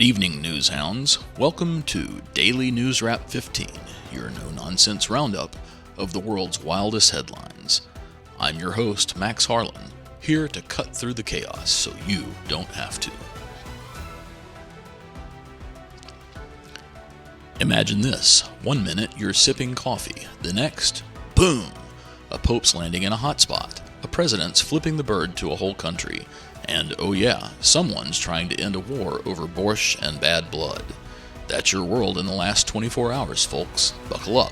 evening, news hounds. Welcome to Daily News Wrap 15, your no-nonsense roundup of the world's wildest headlines. I'm your host, Max Harlan, here to cut through the chaos so you don't have to. Imagine this. 1 minute you're sipping coffee. The next, boom! A pope's landing in a hotspot. A president's flipping the bird to a whole country. And oh yeah, someone's trying to end a war over borscht and bad blood. That's your world in the last 24 hours, folks. Buckle up.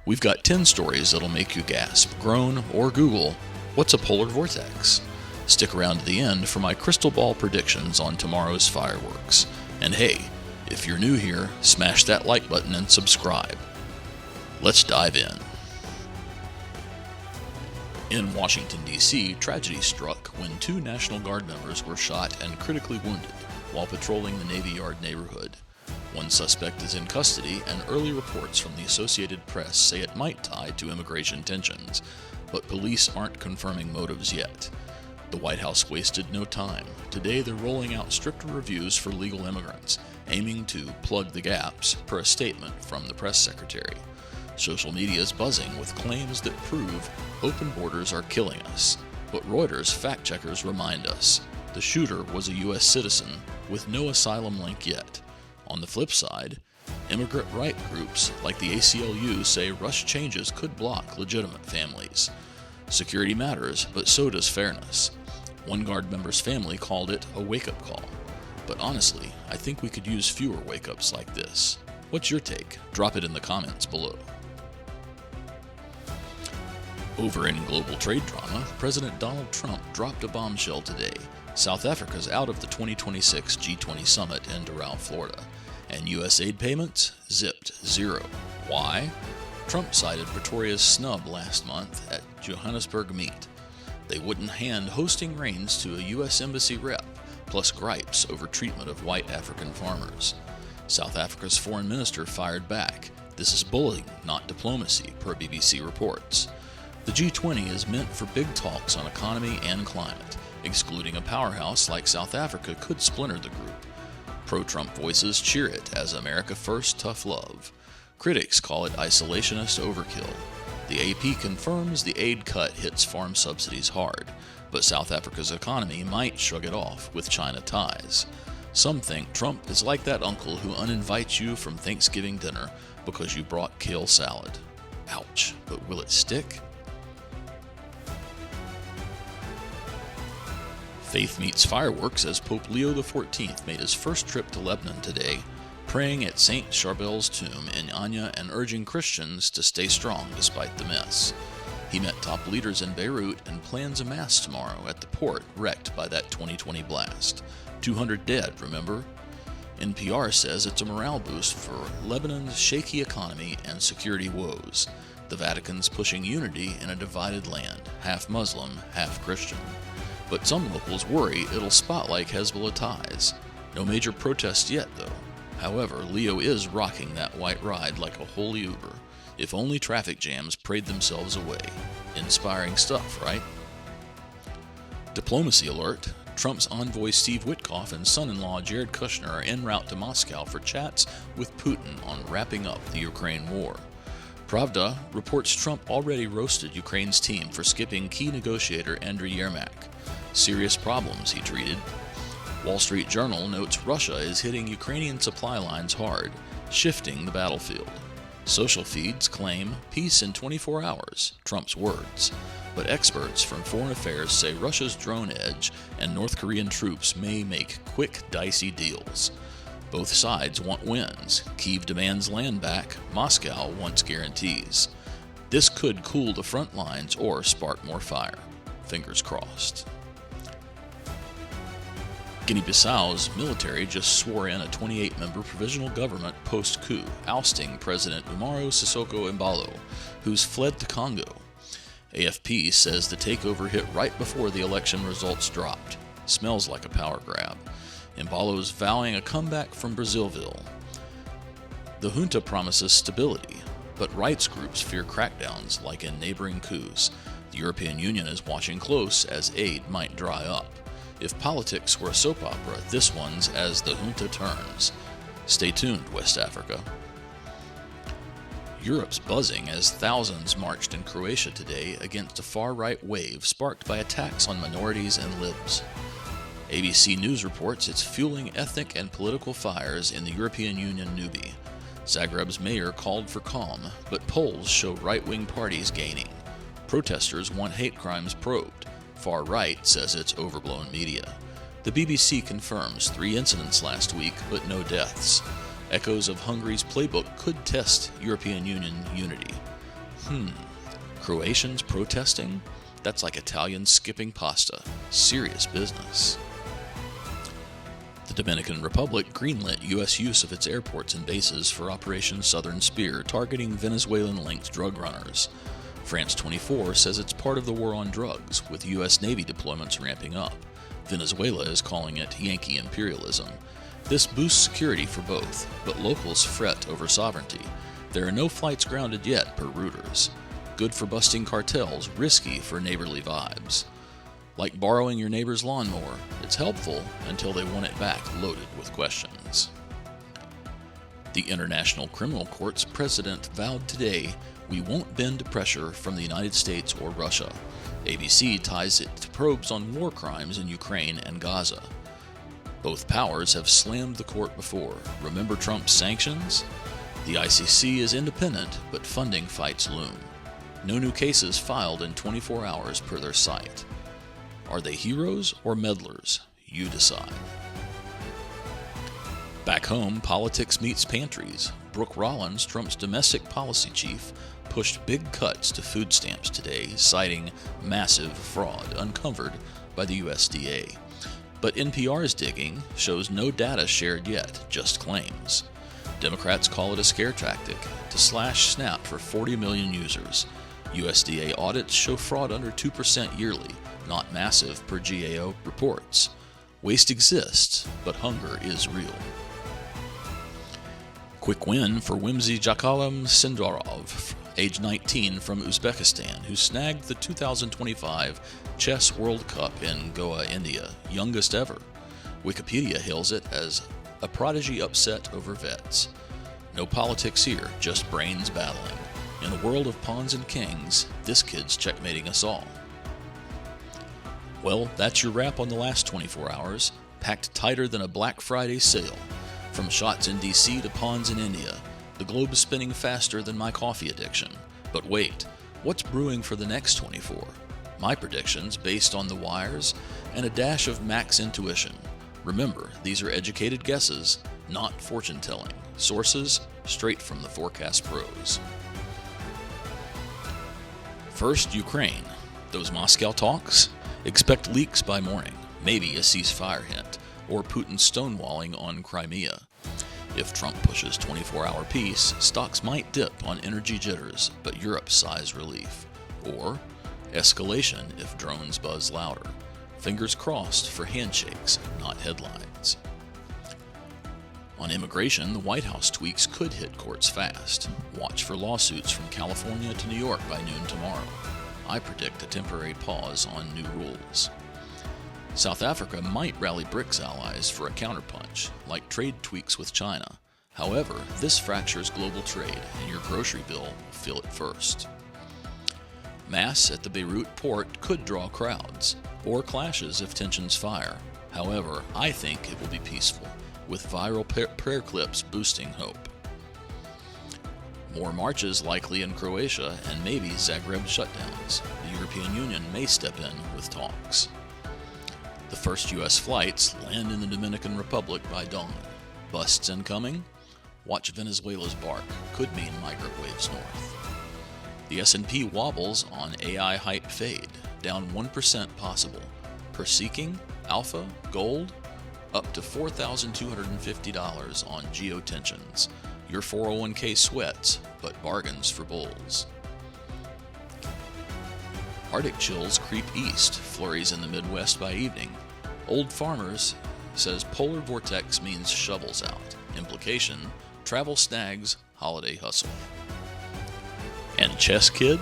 We've got 10 stories that'll make you gasp, groan, or Google, what's a polar vortex? Stick around to the end for my crystal ball predictions on tomorrow's fireworks. And hey, if you're new here, smash that like button and subscribe. Let's dive in. In Washington, D.C., tragedy struck when 2 National Guard members were shot and critically wounded while patrolling the Navy Yard neighborhood. One suspect is in custody, and early reports from the Associated Press say it might tie to immigration tensions, but police aren't confirming motives yet. The White House wasted no time. Today they're rolling out stricter reviews for legal immigrants, aiming to plug the gaps, per a statement from the press secretary. Social media is buzzing with claims that prove open borders are killing us. But Reuters fact-checkers remind us the shooter was a U.S. citizen with no asylum link yet. On the flip side, immigrant right groups like the ACLU say rush changes could block legitimate families. Security matters, but so does fairness. One Guard member's family called it a wake-up call. But honestly, I think we could use fewer wake-ups like this. What's your take? Drop it in the comments below. Over in global trade drama, President Donald Trump dropped a bombshell today. South Africa's out of the 2026 G20 summit in Doral, Florida. And U.S. aid payments? Zipped. Zero. Why? Trump cited Pretoria's snub last month at Johannesburg Meet. They wouldn't hand hosting reins to a U.S. Embassy rep, plus gripes over treatment of white African farmers. South Africa's foreign minister fired back. This is bullying, not diplomacy, per BBC reports. The G20 is meant for big talks on economy and climate. Excluding a powerhouse like South Africa could splinter the group. Pro-Trump voices cheer it as America First tough love. Critics call it isolationist overkill. The AP confirms the aid cut hits farm subsidies hard, but South Africa's economy might shrug it off with China ties. Some think Trump is like that uncle who uninvites you from Thanksgiving dinner because you brought kale salad. Ouch, but will it stick? Faith meets fireworks as Pope Leo XIV made his first trip to Lebanon today, praying at St. Charbel's tomb in Anya and urging Christians to stay strong despite the mess. He met top leaders in Beirut and plans a mass tomorrow at the port wrecked by that 2020 blast. 200 dead, remember? NPR says it's a morale boost for Lebanon's shaky economy and security woes. The Vatican's pushing unity in a divided land, half Muslim, half Christian. But some locals worry it'll spotlight Hezbollah ties. No major protests yet, though. However, Leo is rocking that white ride like a holy Uber. If only traffic jams prayed themselves away. Inspiring stuff, right? Diplomacy alert. Trump's envoy Steve Witkoff and son-in-law Jared Kushner are en route to Moscow for chats with Putin on wrapping up the Ukraine war. Pravda reports Trump already roasted Ukraine's team for skipping key negotiator Andriy Yermak. Serious problems, he treated. Wall Street Journal notes Russia is hitting Ukrainian supply lines hard, shifting the battlefield. Social feeds claim peace in 24 hours, Trump's words. But experts from Foreign Affairs say Russia's drone edge and North Korean troops may make quick, dicey deals. Both sides want wins. Kyiv demands land back. Moscow wants guarantees. This could cool the front lines or spark more fire. Fingers crossed. Guinea-Bissau's military just swore in a 28-member provisional government post-coup, ousting President Umaro Sissoco Embalo, who's fled to Congo. AFP says the takeover hit right before the election results dropped. Smells like a power grab. Embalo's vowing a comeback from Brazzaville. The junta promises stability, but rights groups fear crackdowns like in neighboring coups. The European Union is watching close as aid might dry up. If politics were a soap opera, this one's as the junta turns. Stay tuned, West Africa. Europe's buzzing as thousands marched in Croatia today against a far-right wave sparked by attacks on minorities and libs. ABC News reports it's fueling ethnic and political fires in the European Union newbie. Zagreb's mayor called for calm, but polls show right-wing parties gaining. Protesters want hate crimes probed. Far right says it's overblown media. The BBC confirms 3 incidents last week, but no deaths. Echoes of Hungary's playbook could test European Union unity. Croatians protesting? That's like Italians skipping pasta. Serious business. The Dominican Republic greenlit U.S. use of its airports and bases for Operation Southern Spear, targeting Venezuelan-linked drug runners. France 24 says it's part of the war on drugs, with U.S. Navy deployments ramping up. Venezuela is calling it Yankee imperialism. This boosts security for both, but locals fret over sovereignty. There are no flights grounded yet, per Reuters. Good for busting cartels, risky for neighborly vibes. Like borrowing your neighbor's lawnmower, it's helpful until they want it back loaded with questions. The International Criminal Court's president vowed today, "We won't bend to pressure from the United States or Russia." ABC ties it to probes on war crimes in Ukraine and Gaza. Both powers have slammed the court before. Remember Trump's sanctions? The ICC is independent, but funding fights loom. No new cases filed in 24 hours per their site. Are they heroes or meddlers? You decide. Back home, politics meets pantries. Brooke Rollins, Trump's domestic policy chief, pushed big cuts to food stamps today, citing massive fraud uncovered by the USDA. But NPR's digging shows no data shared yet, just claims. Democrats call it a scare tactic to slash SNAP for 40 million users. USDA audits show fraud under 2% yearly, not massive per GAO reports. Waste exists, but hunger is real. Quick win for Whimsy Jakalam Sindorov, age 19, from Uzbekistan, who snagged the 2025 Chess World Cup in Goa, India, youngest ever. Wikipedia hails it as a prodigy upset over vets. No politics here, just brains battling. In a world of pawns and kings, this kid's checkmating us all. Well, that's your wrap on the last 24 hours, packed tighter than a Black Friday sale. From shots in DC to pawns in India, the globe is spinning faster than my coffee addiction. But wait, what's brewing for the next 24? My predictions based on the wires and a dash of Max intuition. Remember, these are educated guesses, not fortune-telling. Sources straight from the forecast pros. First, Ukraine. Those Moscow talks? Expect leaks by morning, maybe a ceasefire hint, or Putin stonewalling on Crimea. If Trump pushes 24-hour peace, stocks might dip on energy jitters, but Europe sighs relief. Or escalation if drones buzz louder. Fingers crossed for handshakes, not headlines. On immigration, the White House tweaks could hit courts fast. Watch for lawsuits from California to New York by noon tomorrow. I predict a temporary pause on new rules. South Africa might rally BRICS allies for a counterpunch, like trade tweaks with China. However, this fractures global trade, and your grocery bill will feel it first. Mass at the Beirut port could draw crowds, or clashes if tensions fire. However, I think it will be peaceful, with viral prayer clips boosting hope. More marches likely in Croatia, and maybe Zagreb shutdowns. The European Union may step in with talks. The first U.S. flights land in the Dominican Republic by dawn. Busts incoming? Watch Venezuela's bark. Could mean migrant waves north. The S&P wobbles on AI hype fade. Down 1% possible. Per seeking, alpha, gold, up to $4,250 on geotensions. Your 401k sweats, but bargains for bulls. Arctic chills creep east, flurries in the Midwest by evening. Old Farmers says polar vortex means shovels out. Implication, travel snags, holiday hustle. And chess kid?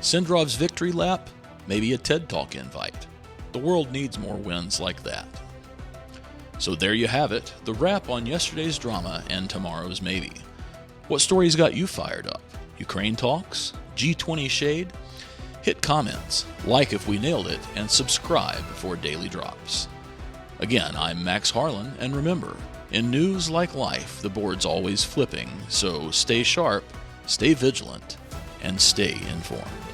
Sindarov's victory lap? Maybe a TED Talk invite. The world needs more wins like that. So there you have it, the wrap on yesterday's drama and tomorrow's maybe. What stories got you fired up? Ukraine talks? G20 shade? Hit comments, like if we nailed it, and subscribe for daily drops. Again, I'm Max Harlan, and remember, in news like life, the board's always flipping, so stay sharp, stay vigilant, and stay informed.